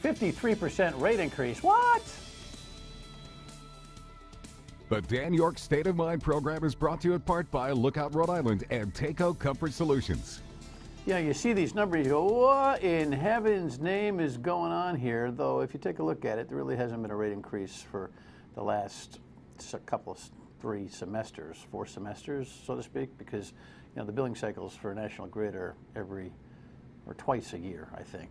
53% rate increase. What? The Dan York State of Mind program is brought to you in part by Lookout Rhode Island and Takeo Comfort Solutions. Yeah, you see these numbers, you go, what in heaven's name is going on here? Though, if you take a look at it, there really hasn't been a rate increase for the last couple of 4 semesters, so to speak, because the billing cycles for National Grid are twice a year, I think.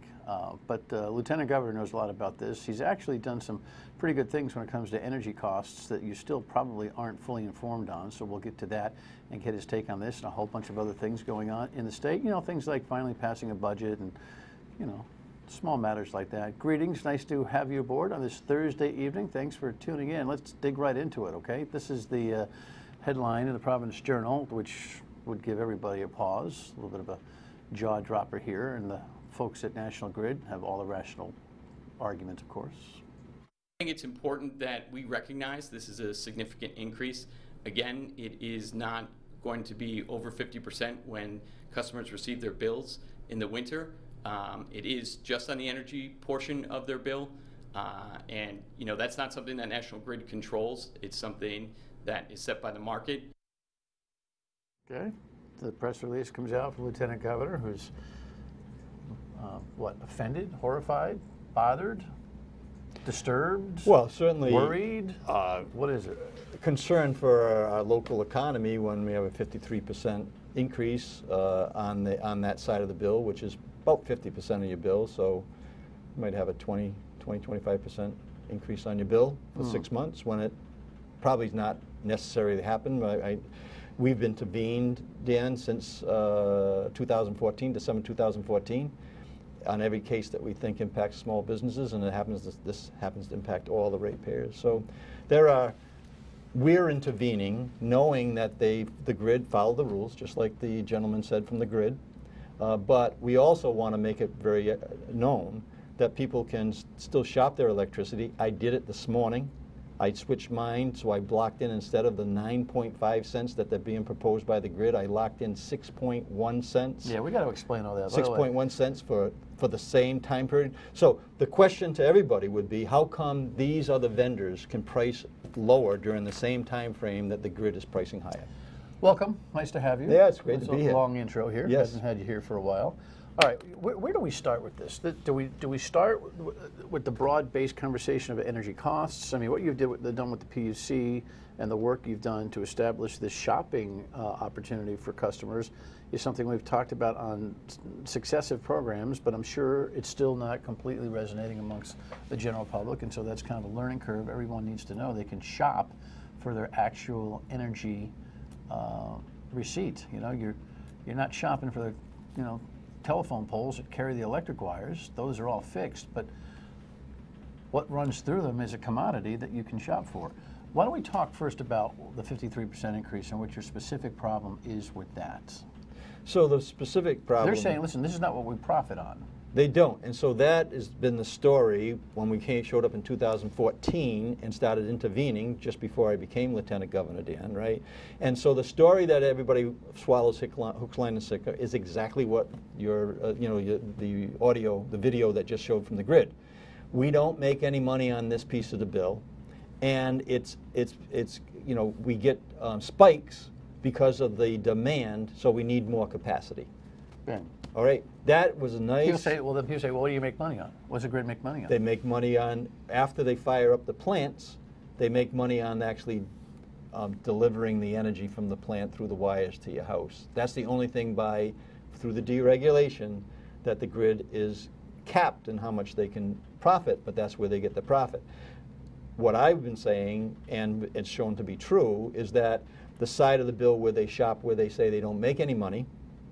But Lieutenant Governor knows a lot about this. He's actually done some pretty good things when it comes to energy costs that you still probably aren't fully informed on, so we'll get to that and get his take on this and a whole bunch of other things going on in the state. Things like finally passing a budget and, small matters like that. Greetings, nice to have you aboard on this Thursday evening. Thanks for tuning in. Let's dig right into it, okay? This is the headline in the Providence Journal, which would give everybody a pause, a little bit of a jaw dropper here, and the folks at National Grid have all the rational arguments, of course. I think it's important that we recognize this is a significant increase. Again, it is not going to be over 50% when customers receive their bills in the winter. It is just on the energy portion of their bill, and that's not something that National Grid controls. It's something that is set by the market. Okay. The press release comes out from Lieutenant Governor, who's offended, horrified, bothered, disturbed? Well, certainly worried. What is it? Concern for our local economy when we have a 53% increase on that side of the bill, which is about 50% of your bill. So you might have a 25% increase on your bill for 6 months when it probably is not necessary to happen. We've intervened, Dan, since 2014, December 2014, on every case that we think impacts small businesses, and this happens to impact all the ratepayers. So we're intervening, knowing that the grid followed the rules, just like the gentleman said from the grid. But we also want to make it very known that people can still shop their electricity. I did it this morning. I switched mine, so I blocked in, instead of the 9.5 cents that they're being proposed by the grid, I locked in 6.1 cents. Yeah, we got to explain all that. 6.1 cents for the same time period. So the question to everybody would be, how come these other vendors can price lower during the same time frame that the grid is pricing higher? Welcome. Nice to have you. Yeah, it's great to be here. It's a long intro here. Yes. Hasn't had you here for a while. All right, where do we start with this? Do we start with the broad-based conversation of energy costs? I mean, what you've done with the PUC and the work you've done to establish this shopping opportunity for customers is something we've talked about on successive programs, but I'm sure it's still not completely resonating amongst the general public, and so that's kind of a learning curve. Everyone needs to know they can shop for their actual energy receipt. You're not shopping for the telephone poles that carry the electric wires. Those are all fixed, but what runs through them is a commodity that you can shop for. Why don't we talk first about the 53% increase and what your specific problem is with that? So the specific problem... They're saying, listen, this is not what we profit on. They don't, and so that has been the story when we showed up in 2014 and started intervening just before I became Lieutenant Governor, Dan, right? And so the story that everybody swallows hook, line, and sinker is exactly what the video that just showed from the grid. We don't make any money on this piece of the bill, and we get spikes because of the demand, so we need more capacity. Ben. All right, that was nice. People say, well, what do you make money on? What does the grid make money on? They make money on, after they fire up the plants, they make money on actually delivering the energy from the plant through the wires to your house. That's the only thing through the deregulation that the grid is capped in how much they can profit, but that's where they get the profit. What I've been saying, and it's shown to be true, is that the side of the bill where they shop, where they say they don't make any money,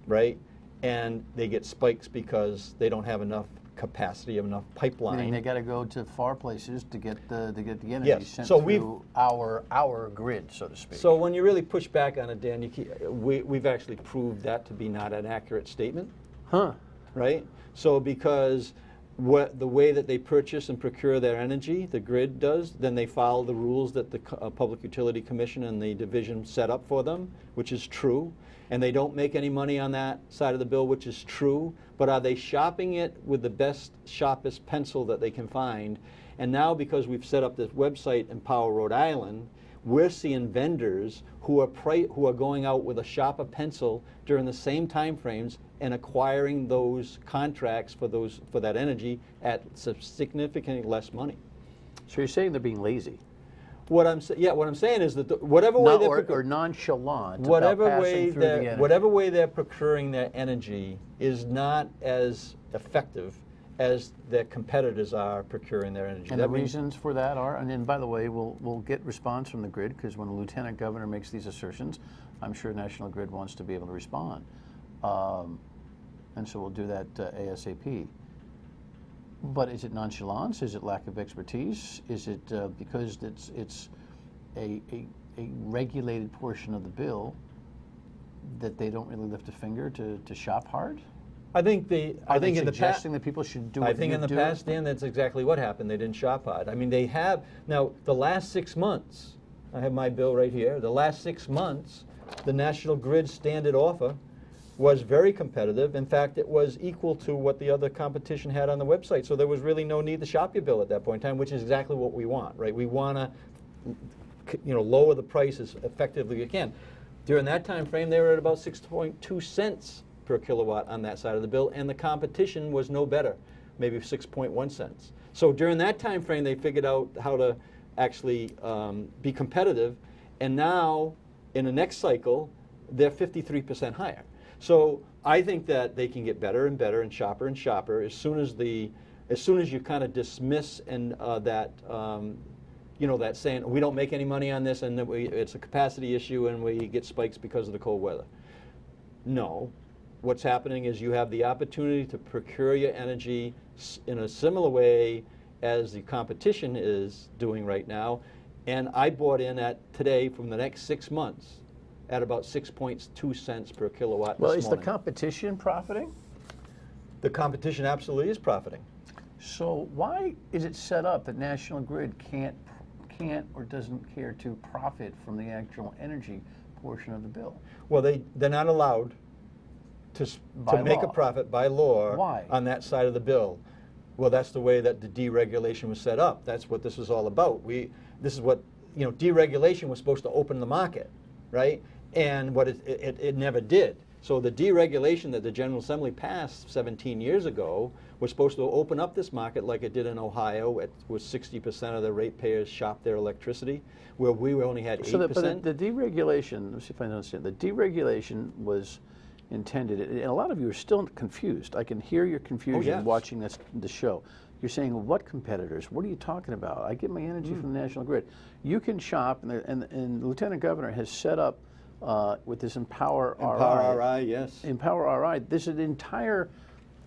right? And they get spikes because they don't have enough capacity, enough pipeline. Meaning they got to go to far places to get the energy yes. sent so through our grid, so to speak. So when you really push back on it, Dan, we've actually proved that to be not an accurate statement. Huh. Right? So because the way that they purchase and procure their energy, the grid does, then they follow the rules that the Public Utility Commission and the division set up for them, which is true. And they don't make any money on that side of the bill, which is true. But are they shopping it with the best, sharpest pencil that they can find? And now, because we've set up this website, Empower Rhode Island, we're seeing vendors who are going out with a sharper pencil during the same time frames and acquiring those contracts for that energy at significantly less money. So you're saying they're being lazy? What I'm saying is that whatever way or nonchalant, whatever way they're procuring their energy is not as effective as their competitors are procuring their energy. And the reasons for that are, and then by the way, we'll get response from the grid, because when the Lieutenant Governor makes these assertions, I'm sure National Grid wants to be able to respond. And so we'll do that ASAP. But is it nonchalance? Is it lack of expertise? Is it because it's a regulated portion of the bill that they don't really lift a finger to shop hard? I think in the past, that people should do. I think in the past, Dan, that's exactly what happened. They didn't shop hard. I mean, they have now. The last 6 months, I have my bill right here. The last 6 months, the National Grid standard offer was very competitive. In fact, it was equal to what the other competition had on the website. So there was really no need to shop your bill at that point in time, which is exactly what we want, right? We want to, lower the price as effectively as you can. During that time frame, they were at about 6.2 cents per kilowatt on that side of the bill, and the competition was no better, maybe 6.1 cents. So during that time frame, they figured out how to actually be competitive, and now in the next cycle, they're 53% higher. So I think that they can get better and better and sharper as soon as you kind of dismiss and that saying we don't make any money on this and that it's a capacity issue and we get spikes because of the cold weather. No, what's happening is you have the opportunity to procure your energy in a similar way as the competition is doing right now, and I bought in at today from the next 6 months at about 6.2 cents per kilowatt. Well, is the competition profiting? The competition absolutely is profiting. So why is it set up that National Grid can't or doesn't care to profit from the actual energy portion of the bill? Well, they're not allowed to make a profit by law. Why? On that side of the bill. Well, that's the way that the deregulation was set up. That's what this was all about. This is what, deregulation was supposed to open the market, right? And what it never did. So the deregulation that the General Assembly passed 17 years ago was supposed to open up this market like it did in Ohio. It was 60% of the ratepayers shop their electricity, where we only had 8%. So the deregulation, let's see if I understand, the deregulation was intended, and a lot of you are still confused. I can hear your confusion watching the show. You're saying, what competitors? What are you talking about? I get my energy from the National Grid. You can shop, and the Lieutenant Governor has set up with this Empower RI. Yes. Empower RI. This is an entire,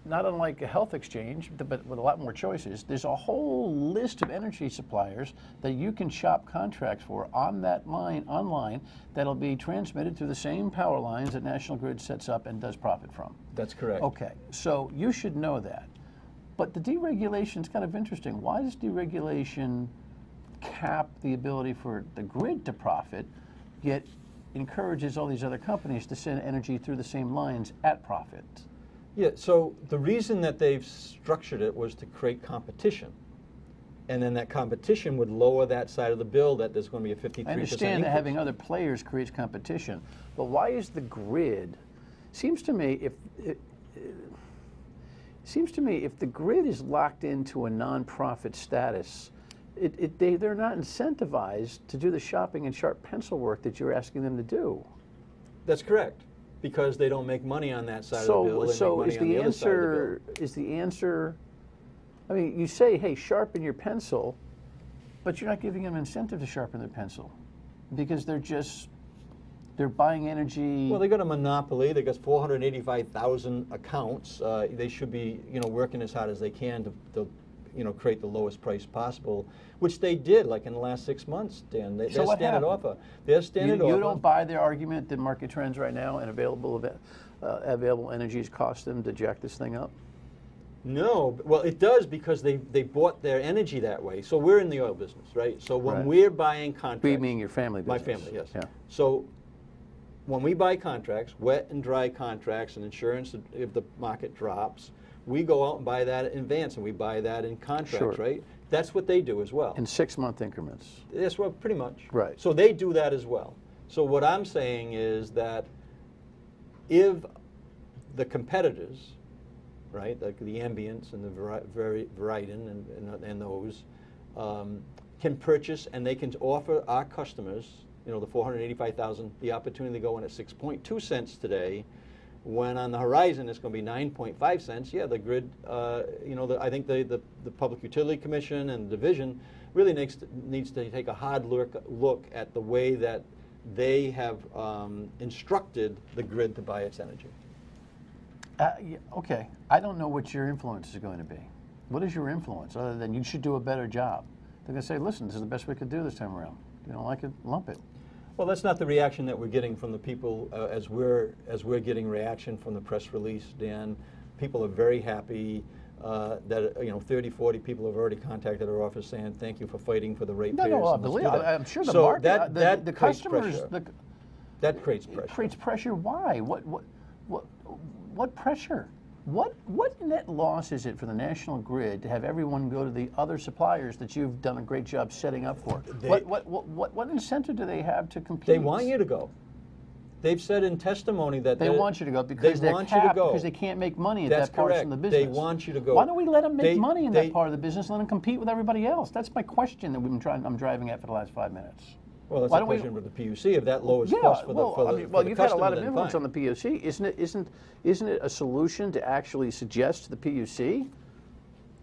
not unlike a health exchange, but with a lot more choices. There's a whole list of energy suppliers that you can shop contracts for on that line, online, that'll be transmitted through the same power lines that National Grid sets up and does profit from. That's correct. Okay, so you should know that. But the deregulation is kind of interesting. Why does deregulation cap the ability for the grid to profit, yet encourages all these other companies to send energy through the same lines at profit? Yeah, so the reason that they've structured it was to create competition. And then that competition would lower that side of the bill, that there's going to be a 53% I understand that having other players creates competition, but why is the grid, seems to me if the grid is locked into a nonprofit status, they're not incentivized to do the shopping and sharp pencil work that you're asking them to do. That's correct, because they don't make money on that side of the bill. So is the answer, I mean, you say, hey, sharpen your pencil, but you're not giving them incentive to sharpen their pencil because they're buying energy. Well, they got a monopoly. They got 485,000 accounts. They should be, working as hard as they can to create the lowest price possible, which they did, like in the last 6 months, Dan. Their standard offer. Their standard offer. You don't buy their argument that market trends right now and available energies cost them to jack this thing up? No, well, it does because they bought their energy that way. So we're in the oil business, right? So when Right. we're buying contracts, We mean your family my business. family, yes. Yeah. So when we buy contracts, wet and dry contracts and insurance, if the market drops, we go out and buy that in advance, and we buy that in contracts, Sure. right? That's what they do as well. In 6-month increments. Yes, well, pretty much. Right. So they do that as well. So what I'm saying is that if the competitors, right, like the Ambients and the Verizon and those, can purchase and they can offer our customers, the 485,000, the opportunity to go in at 6.2 cents today, when on the horizon it's going to be 9.5 cents. Yeah, the grid, I think the Public Utility Commission and the division really needs to take a hard look at the way that they have instructed the grid to buy its energy. Yeah, okay, I don't know what your influence is going to be. What is your influence other than you should do a better job? They're going to say, listen, this is the best we could do this time around. If you don't like it, lump it. Well, that's not the reaction that we're getting from the people as we're getting reaction from the press release, Dan. People are very happy that 30, 40 people have already contacted our office saying thank you for fighting for the ratepayers. No, I and let's believe. do that. I'm sure the so market, that the creates customers, pressure. That creates pressure. It creates pressure. Why? What pressure? What net loss is it for the National Grid to have everyone go to the other suppliers that you've done a great job setting up for? What incentive do they have to compete? They want you to go. They've said in testimony that they want you to go because they're capped because they can't make money in that part of the business. They want you to go. Why don't we let them make money in that part of the business and let them compete with everybody else? That's my question that I'm driving at for the last 5 minutes. Well, that's a question with the PUC. If that lowers cost for the you've customer, had a lot of then influence fine. on the PUC. Isn't it a solution to actually suggest to the PUC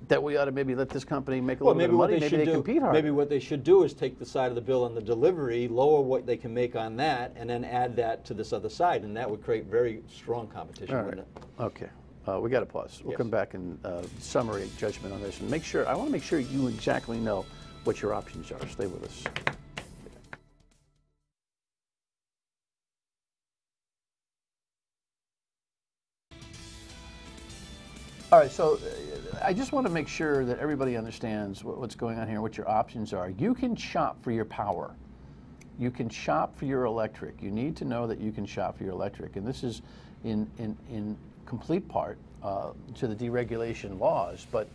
that we ought to maybe let this company make a little bit of money? Maybe they compete harder. Maybe what they should do is take the side of the bill on the delivery, lower what they can make on that, and then add that to this other side, and that would create very strong competition, All right. wouldn't it? Okay. We got to pause. We'll Yes. come back and summary judgment on this, and I want to make sure you exactly know what your options are. Stay with us. All right, so I just want to make sure that everybody understands what's going on here, what your options are. You can shop for your power. You can shop for your electric. You need to know that you can shop for your electric, and this is in complete part to the deregulation laws, but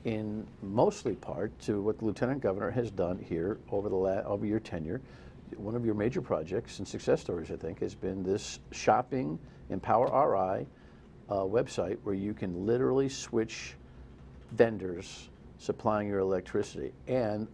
in mostly part to what the Lieutenant Governor has done here over your tenure. One of your major projects and success stories, I think, has been this Shopping Empower RI website where you can literally switch vendors supplying your electricity, and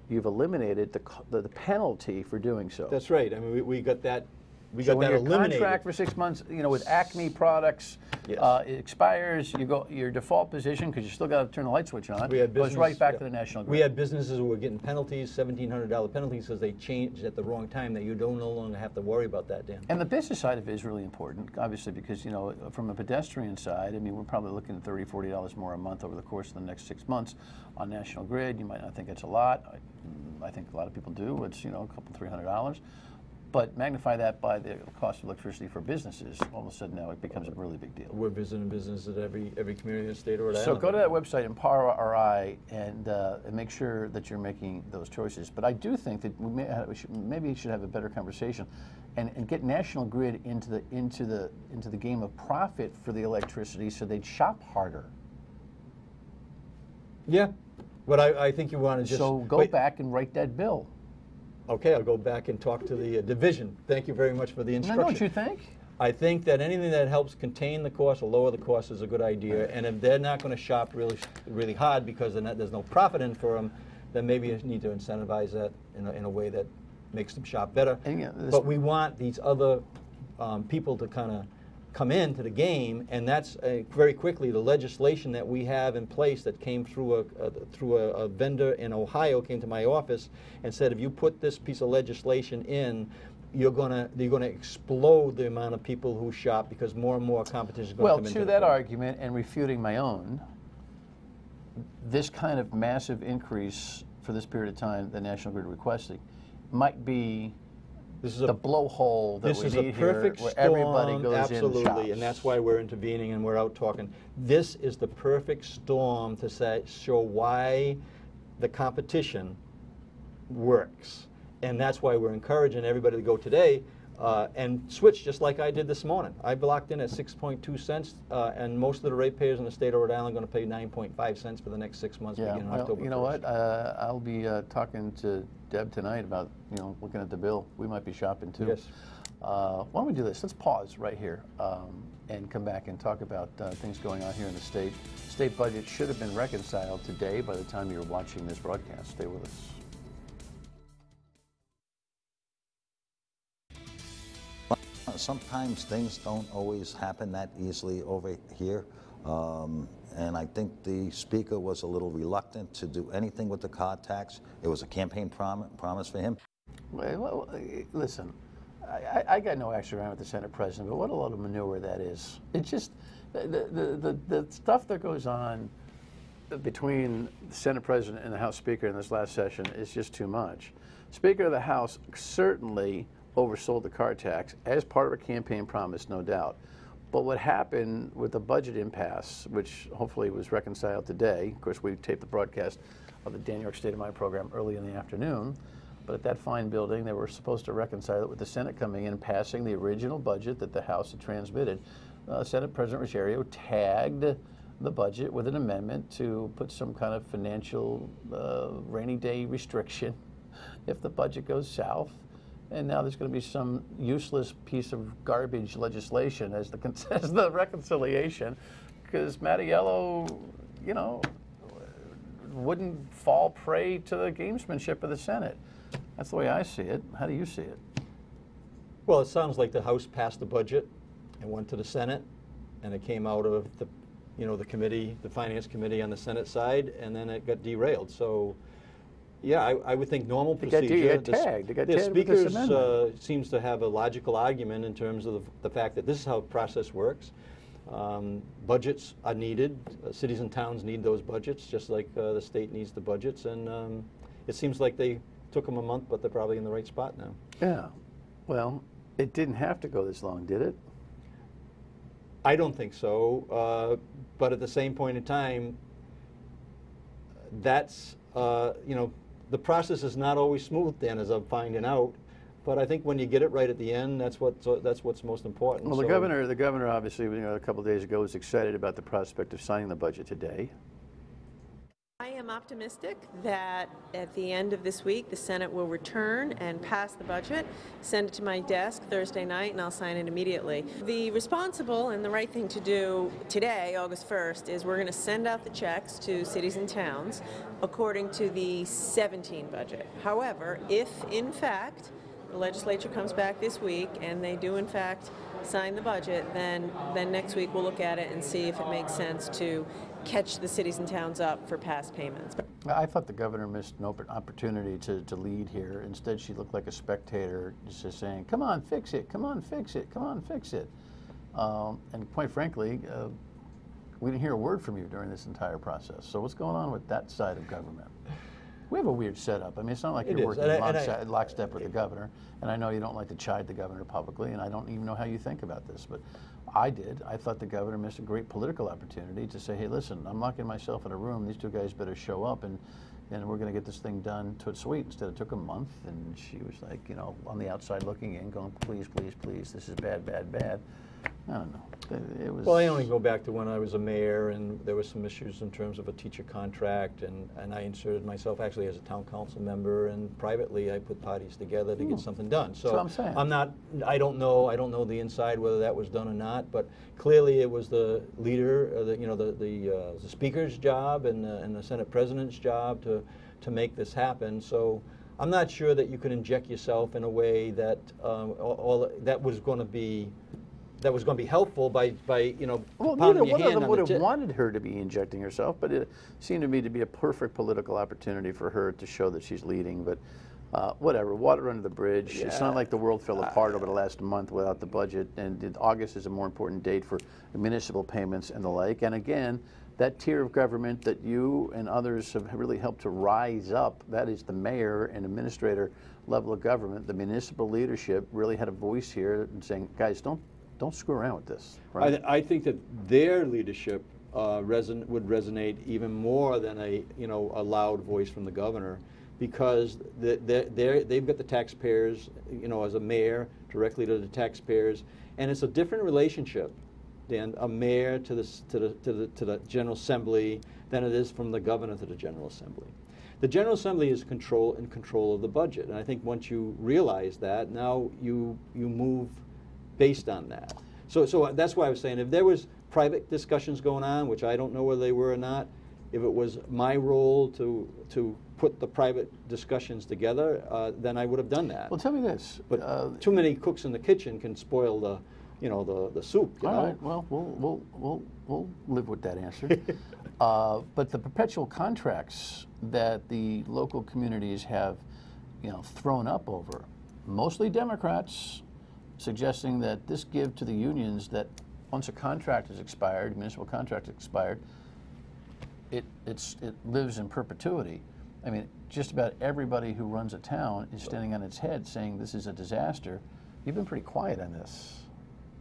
you've eliminated the penalty for doing so. That's right. I mean, we got that. We So got when that your eliminated. contract for 6 months, with Acme products, Yes. it expires. Your default position, because you still got to turn the light switch on, We had goes business- right back yeah. to the National Grid. We had businesses who were getting penalties, $1,700 penalties, because they changed at the wrong time. That you don't no longer have to worry about that, Dan. And the business side of it is really important, obviously, because from a pedestrian side, I mean, we're probably looking at $30, $40 more a month over the course of the next 6 months on National Grid. You might not think it's a lot. I think a lot of people do. It's a couple $300. But magnify that by the cost of electricity for businesses, all of a sudden now it becomes a really big deal. We're visiting businesses at every community in the state of Rhode Island. So go to that website, Empower RI, and make sure that you're making those choices. But I do think that maybe we should have a better conversation, and get National Grid into the game of profit for the electricity, so they'd shop harder. Yeah, but I think you want to just go back and write that bill. Okay, I'll go back and talk to the division. Thank you very much for the instruction. Don't you think? I think that anything that helps contain the cost or lower the cost is a good idea. And if they're not going to shop really hard because there's no profit in for them, then maybe you need to incentivize that in a way that makes them shop better. But we want these other people to kind of come into the game, and that's very quickly the legislation that we have in place that came through a vendor in Ohio came to my office and said, if you put this piece of legislation in, you're gonna explode the amount of people who shop because more and more competition is going to come into to that argument, and refuting my own, this kind of massive increase for this period of time the National Grid requesting might be This is the blowhole that this we is need a perfect here, where storm, everybody goes absolutely, in and shops. and that's why we're intervening and we're out talking. This is the perfect storm to show why the competition works, and that's why we're encouraging everybody to go today and switch just like I did this morning. I blocked in at 6.2 cents, and most of the ratepayers in the state of Rhode Island are going to pay 9.5 cents for the next 6 months beginning October 1st. You know what? I'll be talking to Deb tonight about, looking at the bill. We might be shopping too. Yes. Why don't we do this? Let's pause right here and come back and talk about things going on here in the state. State budget should have been reconciled today by the time you're watching this broadcast. Stay with us. Sometimes things don't always happen that easily over here, and I think the speaker was a little reluctant to do anything with the car tax. It was a campaign promise for him. Well, listen, I got no action around with the Senate president, but what a lot of manure that is. It's just the stuff that goes on between the Senate president and the House Speaker in this last session is just too much. Speaker of the House certainly oversold the car tax as part of a campaign promise, no doubt. But what happened with the budget impasse, which hopefully was reconciled today, of course we taped the broadcast of the Dan York State of Mind program early in the afternoon, but at that fine building they were supposed to reconcile it with the Senate coming in and passing the original budget that the House had transmitted. Senate President Ruggiero tagged the budget with an amendment to put some kind of financial rainy day restriction if the budget goes south. And now there's going to be some useless piece of garbage legislation as the reconciliation, because Mattiello, wouldn't fall prey to the gamesmanship of the Senate. That's the way I see it. How do you see it? Well, it sounds like the House passed the budget and went to the Senate, and it came out of the, the committee, the Finance Committee on the Senate side, and then it got derailed. So. Yeah, I would think normal procedure. The Speaker seems to have a logical argument in terms of the fact that this is how the process works. Budgets are needed. Cities and towns need those budgets, just like the state needs the budgets. And it seems like they took them a month, but they're probably in the right spot now. Yeah. Well, it didn't have to go this long, did it? I don't think so. But at the same point in time, that's, the process is not always smooth, Dan, as I'm finding out. But I think when you get it right at the end, that's what's most important. Well, the governor obviously, a couple of days ago was excited about the prospect of signing the budget today. I am optimistic that at the end of this week, the Senate will return and pass the budget, send it to my desk Thursday night, and I'll sign it immediately. The responsible and the right thing to do today, August 1st, is we're going to send out the checks to cities and towns according to the 17 budget. However, if in fact the legislature comes back this week and they do in fact sign the budget, then next week we'll look at it and see if it makes sense to catch the cities and towns up for past payments. I thought the governor missed an opportunity to lead here. Instead, she looked like a spectator, just saying, come on, fix it, come on, fix it, come on, fix it. And quite frankly, we didn't hear a word from you during this entire process. So what's going on with that side of government? We have a weird setup. I mean, it's not like you're working in lockstep with the governor. And I know you don't like to chide the governor publicly, and I don't even know how you think about this, but I did. I thought the governor missed a great political opportunity to say, hey, listen, I'm locking myself in a room. These two guys better show up, and we're going to get this thing done to its sweet. Instead, it took a month, and she was like, on the outside looking in, going, please, please, please, this is bad, bad, bad. I don't know. It was. Well, I only go back to when I was a mayor, and there were some issues in terms of a teacher contract, and I inserted myself actually as a town council member, and privately I put parties together to get something done. So that's what I'm saying. I don't know the inside whether that was done or not, but clearly it was the leader, the speaker's job and the Senate president's job to make this happen. So I'm not sure that you can inject yourself in a way that that was going to be helpful by well, neither one of them would have wanted her to be injecting herself, but it seemed to me to be a perfect political opportunity for her to show that she's leading. But whatever, water under the bridge. Yeah. It's not like the world fell apart over the last month without the budget, and August is a more important date for municipal payments and the like. And again, that tier of government that you and others have really helped to rise up, that is the mayor and administrator level of government, the municipal leadership really had a voice here in saying, guys, don't screw around with this. Right? I think that their leadership would resonate even more than a loud voice from the governor, because they've got the taxpayers, as a mayor directly to the taxpayers, and it's a different relationship than a mayor to the General Assembly than it is from the governor to the General Assembly. The General Assembly is in control of the budget, and I think once you realize that, now you move based on that. So that's why I was saying, if there was private discussions going on, which I don't know whether they were or not, if it was my role to put the private discussions together, then I would have done that. Well, tell me this. But too many cooks in the kitchen can spoil the soup. All right. Well, we'll live with that answer. But the perpetual contracts that the local communities have, thrown up over, mostly Democrats, suggesting that this give to the unions that once a contract is expired, municipal contract is expired, it lives in perpetuity. I mean, just about everybody who runs a town is standing on its head saying this is a disaster. You've been pretty quiet on this.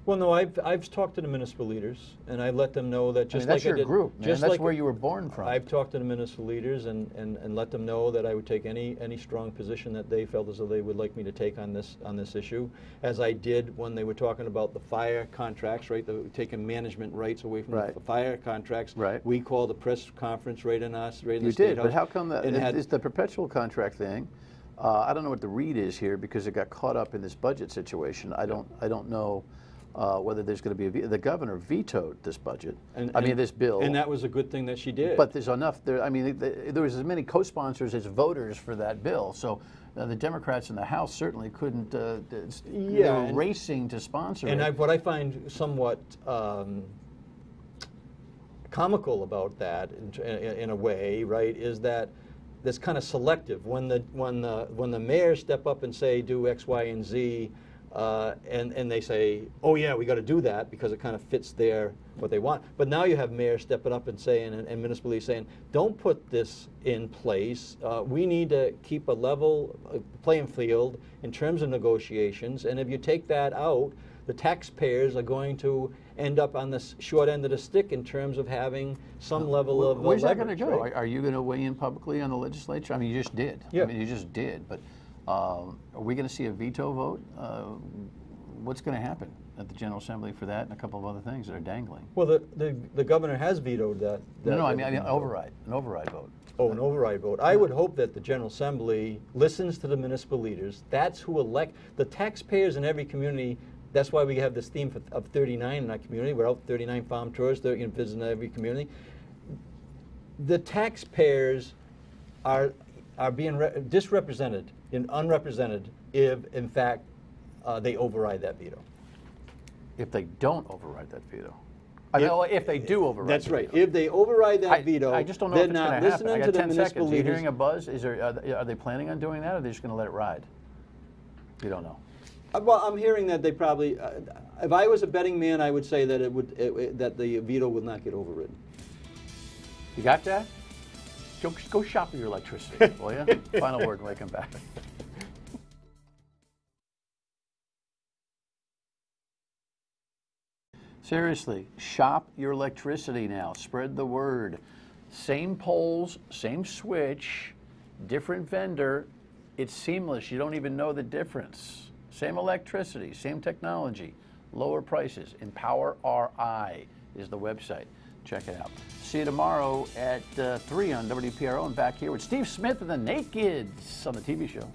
Well, no, I've talked to the municipal leaders, and I let them know that just that's like your I did, group, man. just That's like where you were born from. I've talked to the municipal leaders and let them know that I would take any strong position that they felt as though they would like me to take on this issue, as I did when they were talking about the fire contracts, right? Taking management rights away from the fire contracts. Right. We called a press conference right in the State House. You did, but how come it's the perpetual contract thing? I don't know what the read is here because it got caught up in this budget situation. I don't know. Whether there's going to be the governor vetoed this budget. This bill. And that was a good thing that she did. But there's enough there. I mean, there was as many co-sponsors as voters for that bill. So the Democrats in the House certainly couldn't. They were racing to sponsor it. And what I find somewhat comical about that, in a way, right, is that that's kind of selective. When the mayors step up and say do X, Y, and Z. And they say, oh yeah, we got to do that because it kind of fits what they want. But now you have mayors stepping up and saying, and municipal leaders saying, don't put this in place. We need to keep a level playing field in terms of negotiations. And if you take that out, the taxpayers are going to end up on the short end of the stick in terms of having some level of where's that leverage, going to go? right? Are you going to weigh in publicly on the legislature? I mean, you just did. Yeah. I mean, you just did. But are we going to see a veto vote? What's going to happen at the General Assembly for that and a couple of other things that are dangling? Well, the governor has vetoed that. No, I mean an override vote. Oh, an override vote. I would hope that the General Assembly listens to the municipal leaders. That's who elect the taxpayers in every community. That's why we have this theme of 39 in our community. We're out 39 farm tours, visiting every community. The taxpayers are being disrepresented and unrepresented if, in fact, they override that veto. If they don't override that veto. If they do override that's the right. veto. If they override that veto, I just don't know they're if it's not going to happen. listening I got to the 10 municipal seconds. Are you leaders. hearing a buzz? Are they planning on doing that, or are they just going to let it ride? You don't know. Well, I'm hearing that they probably. If I was a betting man, I would say that that the veto would not get overridden. You got that? Go shop for your electricity, will you? Final word when we come back. Seriously, shop your electricity now. Spread the word. Same poles, same switch, different vendor. It's seamless. You don't even know the difference. Same electricity, same technology, lower prices. Empower RI is the website. Check it out. See you tomorrow at 3 on WPRO and back here with Steve Smith and the Nakeds on the TV show.